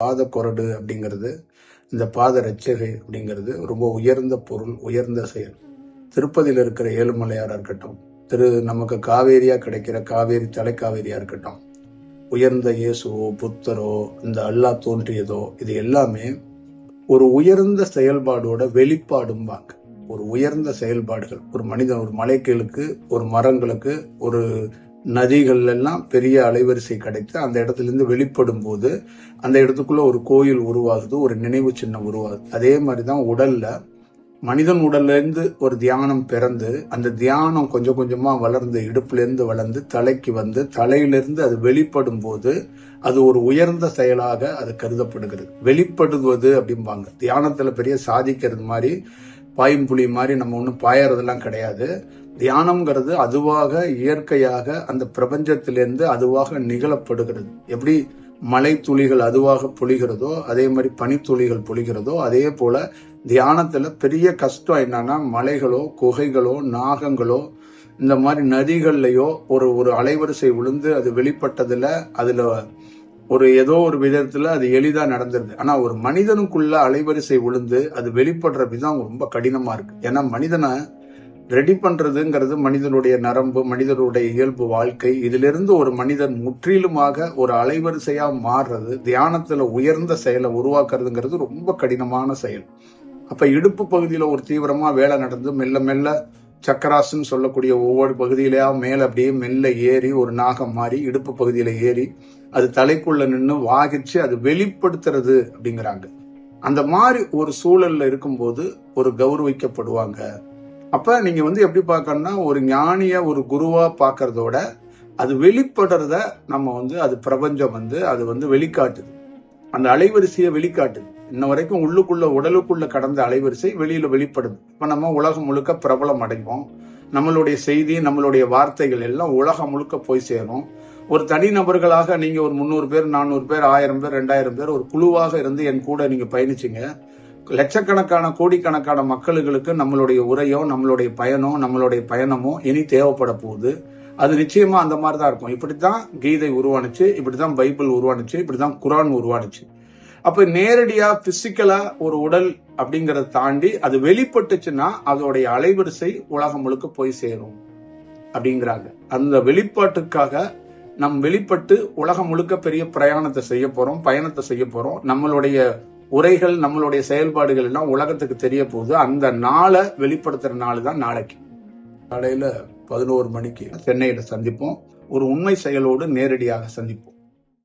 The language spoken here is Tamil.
பாத கொரடு அப்படிங்கிறது, இந்த பாத ரட்சகை அப்படிங்கிறது ரொம்ப உயர்ந்த பொருள், உயர்ந்த செயல். திருப்பதியில் இருக்கிற ஏழுமலையாரா இருக்கட்டும், நமக்கு காவேரியா கிடைக்கிற காவேரி தலைக்காவேரியா இருக்கட்டும், உயர்ந்த இயேசுவோ புத்தரோ இந்த அல்லாஹ் தோன்றியதோ, இது எல்லாமே ஒரு உயர்ந்த செயல்பாடோட வெளிப்பாடும்பாங்க. ஒரு உயர்ந்த செயல்பாடுகள், ஒரு மனிதன், ஒரு மலைகளுக்கு, ஒரு மரங்களுக்கு, ஒரு நதிகள் எல்லாம் பெரிய அலைவரிசை கிடைத்து அந்த இடத்துல இருந்து வெளிப்படும் போது அந்த இடத்துக்குள்ள ஒரு கோயில் உருவாகுது, ஒரு நினைவு சின்னம் உருவாகுது. அதே மாதிரிதான் உடல்ல, மனிதன் உடல்ல இருந்து ஒரு தியானம் பிறந்து அந்த தியானம் கொஞ்சம் கொஞ்சமா வளர்ந்து இடுப்புல இருந்து வளர்ந்து தலைக்கு வந்து தலையிலிருந்து அது வெளிப்படும் போது அது ஒரு உயர்ந்த செயலாக அது கருதப்படுகிறது. வெளிப்படுவது அப்படிம்பாங்க. தியானத்துல பெரிய சாதிக்கிறது மாதிரி பாயும் புலி மாதிரி நம்ம ஒன்றும் பாயறதெல்லாம் கிடையாது. தியானம்ங்கிறது அதுவாக இயற்கையாக அந்த பிரபஞ்சத்திலிருந்து அதுவாக நிகழப்படுகிறது. எப்படி மழை துளிகள் அதுவாக பொழிகிறதோ, அதே மாதிரி பனித்துளிகள் பொழிகிறதோ, அதே போல தியானத்துல பெரிய கஷ்டம் என்னன்னா, மலைகளோ குகைகளோ நாகங்களோ இந்த மாதிரி நதிகள்லயோ ஒரு அலைவரிசை விழுந்து அது வெளிப்பட்டதுல அதுல ஏதோ ஒரு விதத்துல அது எளிதா நடந்துருது. ஆனா ஒரு மனிதனுக்குள்ள அலைவரிசை விழுந்து அது வெளிப்படுற விதம் ரொம்ப கடினமா இருக்கு. ஏன்னா மனிதனை ரெடி பண்றதுங்கிறது மனிதனுடைய நரம்பு, மனிதனுடைய இயல்பு வாழ்க்கை, இதிலிருந்து ஒரு மனிதன் முற்றிலுமாக ஒரு அலைவரிசையா மாறுறது, தியானத்துல உயர்ந்த செயலை உருவாக்குறதுங்கிறது ரொம்ப கடினமான செயல். அப்ப இடுப்பு பகுதியில ஒரு தீவிரமா வேலை நடந்து மெல்ல மெல்ல சக்கராசுன்னு சொல்லக்கூடிய ஒவ்வொரு பகுதியிலயா மேல அப்படியே மெல்ல ஏறி ஒரு நாகம் மாறி இடுப்பு பகுதியில ஏறி அது தலைக்குள்ள நின்று வாகிச்சு அது வெளிப்படுத்துறது அப்படிங்கிறாங்க. அந்த மாதிரி ஒரு சூழல்ல இருக்கும்போது ஒரு கௌரவிக்கப்படுவாங்க. அப்ப நீங்க எப்படி பார்க்கணும்னா, ஒரு ஞானிய ஒரு குருவா பாக்குறதோட அது வெளிப்படுறத நம்ம அது பிரபஞ்சம் அது வெளிக்காட்டுது. அந்த அலைவரிசையை வெளிக்காட்டுது. இன்ன வரைக்கும் உள்ளுக்குள்ள உடலுக்குள்ள கடந்த அலைவரிசை வெளியில வெளிப்படுது. இப்ப நம்ம உலகம் முழுக்க பிரபலம் அடைவோம். நம்மளுடைய செய்தி, நம்மளுடைய வார்த்தைகள் எல்லாம் உலகம் முழுக்க போய் சேரும். ஒரு தனிநபர்களாக நீங்க ஒரு 300 பேர், 400 பேர், 1000 பேர், 2000 பேர் ஒரு குழுவாக இருந்து என் கூட நீங்க பயணிச்சீங்க. லட்சக்கணக்கான கோடிக்கணக்கான மக்களுக்கு நம்மளுடைய உரையோ, நம்மளுடைய பயனோ, நம்மளுடைய பயணமோ இனி தேவைப்பட போகுது. அது நிச்சயமா அந்த மாதிரிதான் இருக்கும். இப்படித்தான் கீதை உருவானுச்சு, இப்படித்தான் பைபிள் உருவானுச்சு, இப்படித்தான் குரான் உருவானுச்சு. அப்ப நேரடியா பிசிக்கலா ஒரு உடல் அப்படிங்கறத தாண்டி அது வெளிப்பட்டுச்சுன்னா அதோடைய அலைவரிசை உலகம் முழுக்க போய் சேரும் அப்படிங்கிறாங்க. அந்த வெளிப்பாட்டுக்காக நம் வெளிப்பட்டு உலகம் முழுக்க பெரிய பயணத்தை செய்ய போறோம். நம்மளுடைய உரைகள், நம்மளுடைய செயல்பாடுகள் எல்லாம் உலகத்துக்கு தெரிய போகுது. அந்த நாளை வெளிப்படுத்துற நாள் தான் நாளைக்கு காலையில 11 மணிக்கு சென்னையில சந்திப்போம். ஒரு உண்மை செயலோடு நேரடியாக சந்திப்போம்.